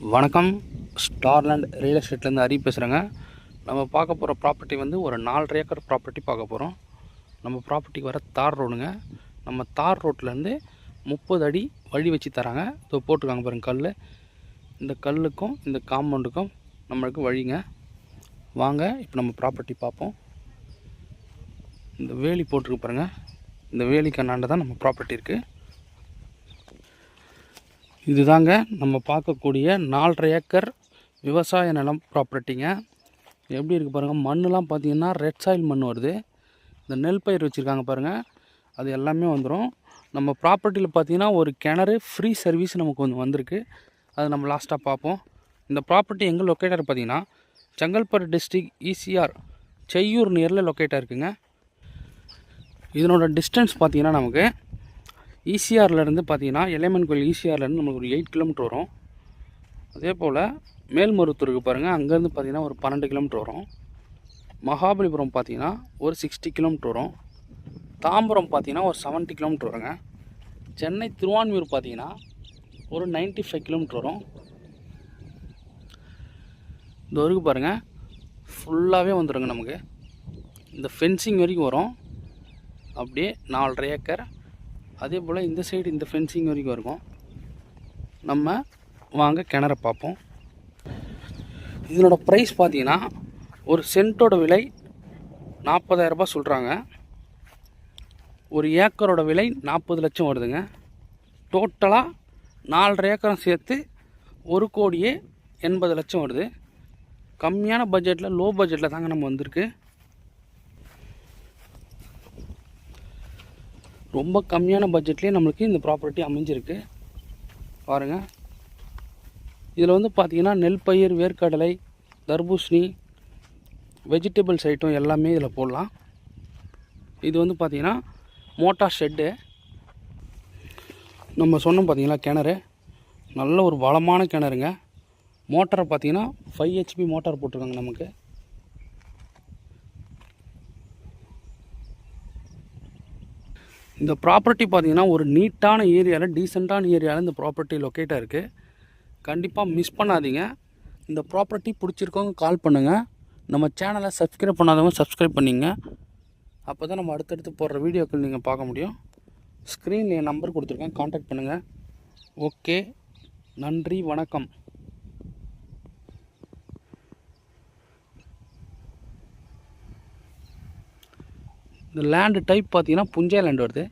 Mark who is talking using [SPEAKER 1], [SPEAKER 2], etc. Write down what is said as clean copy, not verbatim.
[SPEAKER 1] வணக்கம். ஸ்டார்லேண்ட் ரியல் எஸ்டேட்லேருந்து அரி பேசுகிறேங்க. நம்ம பார்க்க போகிற ப்ராப்பர்ட்டி வந்து ஒரு 4.5 ஏக்கர் ப்ராப்பர்ட்டி பார்க்க போகிறோம். நம்ம ப்ராப்பர்ட்டிக்கு வர தார் ரோடுங்க. நம்ம தார் ரோட்லேருந்து 30 அடி வழி வச்சு தராங்க. இதோ போட்டிருக்காங்க பாருங்கள் கல். இந்த கல்லுக்கும் இந்த காம்பவுண்டுக்கும் நம்மளுக்கு வழிங்க. வாங்க இப்போ நம்ம ப்ராப்பர்ட்டி பார்ப்போம். இந்த வேலி போட்டிருக்கு பாருங்கள். இந்த வேலிக்கு அண்ணாண்ட தான் நம்ம ப்ராப்பர்ட்டி இருக்குது. இதுதாங்க நம்ம பார்க்கக்கூடிய 4.5 ஏக்கர் விவசாய நிலம் ப்ராப்பர்ட்டிங்க. எப்படி இருக்குது பாருங்கள். மண்ணெலாம் பார்த்திங்கன்னா ரெட் சாயில் மண் வருது. இந்த நெல் பயிர் வச்சுருக்காங்க பாருங்கள், அது எல்லாமே வந்துடும். நம்ம ப்ராப்பர்ட்டியில் பார்த்திங்கன்னா ஒரு கிணறு ஃப்ரீ சர்வீஸ் நமக்கு கொஞ்சம் வந்திருக்கு. அது நம்ம லாஸ்ட்டாக பார்ப்போம். இந்த ப்ராப்பர்ட்டி எங்கே லொக்கேட்டாக பார்த்திங்கன்னா செங்கல்பட்டு டிஸ்ட்ரிக் ECR செய்யூர் நியரில் லொக்கேட்டாக இருக்குங்க. இதனோட டிஸ்டன்ஸ் பார்த்திங்கன்னா நமக்கு ECRலேருந்து பார்த்தீங்கன்னா எல்லையம்மன் கோயில் ECRலேருந்து நமக்கு ஒரு 8 கிலோமீட்டர் வரும். அதே போல் மேல்மருவத்தூருக்கு பாருங்கள், அங்கேருந்து பார்த்திங்கன்னா ஒரு 12 கிலோமீட்டர் வரும். மகாபலிபுரம் பார்த்திங்கன்னா ஒரு 60 கிலோமீட்டர் வரும். தாம்பரம் பார்த்திங்கன்னா ஒரு 70 கிலோமீட்டர் வருங்க. சென்னை திருவான்மியூர் பார்த்திங்கன்னா ஒரு 95 கிலோமீட்டர் வரும். இந்த வரைக்கும் பாருங்கள் ஃபுல்லாகவே வந்துடுங்க நமக்கு. இந்த ஃபென்சிங் வரைக்கும் வரும். அப்படியே 4.5 ஏக்கர். அதே போல் இந்த சைடு இந்த ஃபென்சிங் வரைக்கும் இருக்கும். நம்ம வாங்க கிணற பார்ப்போம். இதனோட ப்ரைஸ் பார்த்தீங்கன்னா ஒரு சென்ட்டோட விலை 40,000 ரூபாய் சொல்கிறாங்க. ஒரு ஏக்கரோட விலை 40 லட்சம் வருதுங்க. டோட்டலாக 4.5 ஏக்கரம் சேர்த்து 1,80 லட்சம் வருது. கம்மியான பட்ஜெட்டில், லோ பட்ஜெட்டில் தாங்க நம்ம வந்திருக்கு. ரொம்ப கம்மியான பட்ஜெட்லேயே நம்மளுக்கு இந்த ப்ராப்பர்ட்டி அமைஞ்சிருக்கு பாருங்கள். இதில் வந்து பார்த்திங்கன்னா நெல் பயிர், வேர்க்கடலை, தர்பூசணி, வெஜிடபிள்ஸ் ஐட்டம் எல்லாமே இதில் போடலாம். இது வந்து பார்த்திங்கன்னா மோட்டார் ஷெட்டு. நம்ம சொன்னோம் பார்த்திங்களா கிணறு, நல்ல ஒரு வளமான கிணறுங்க. மோட்டாரை பார்த்திங்கன்னா 5 HP மோட்டார் போட்டிருக்காங்க நமக்கு. இந்த ப்ராப்பர்ட்டி பார்த்திங்கன்னா ஒரு நீட்டான ஏரியாவில், டீசெண்டான ஏரியாவில் இந்த ப்ராப்பர்ட்டி லொக்கேட்டாக இருக்குது. கண்டிப்பாக மிஸ் பண்ணாதீங்க. இந்த ப்ராப்பர்ட்டி பிடிச்சிருக்கவங்க கால் பண்ணுங்கள். நம்ம சேனலை சப்ஸ்கிரைப் பண்ணாதவங்க சப்ஸ்கிரைப் பண்ணிங்க. அப்போ தான் நம்ம அடுத்தடுத்து போடுற வீடியோக்கள் நீங்கள் பார்க்க முடியும். ஸ்க்ரீனில் என் நம்பர் கொடுத்துருக்கேன், காண்டாக்ட் பண்ணுங்கள். ஓகே, நன்றி, வணக்கம். இந்த லேண்டு டைப் பார்த்திங்கன்னா புஞ்சை லேண்ட் வருது.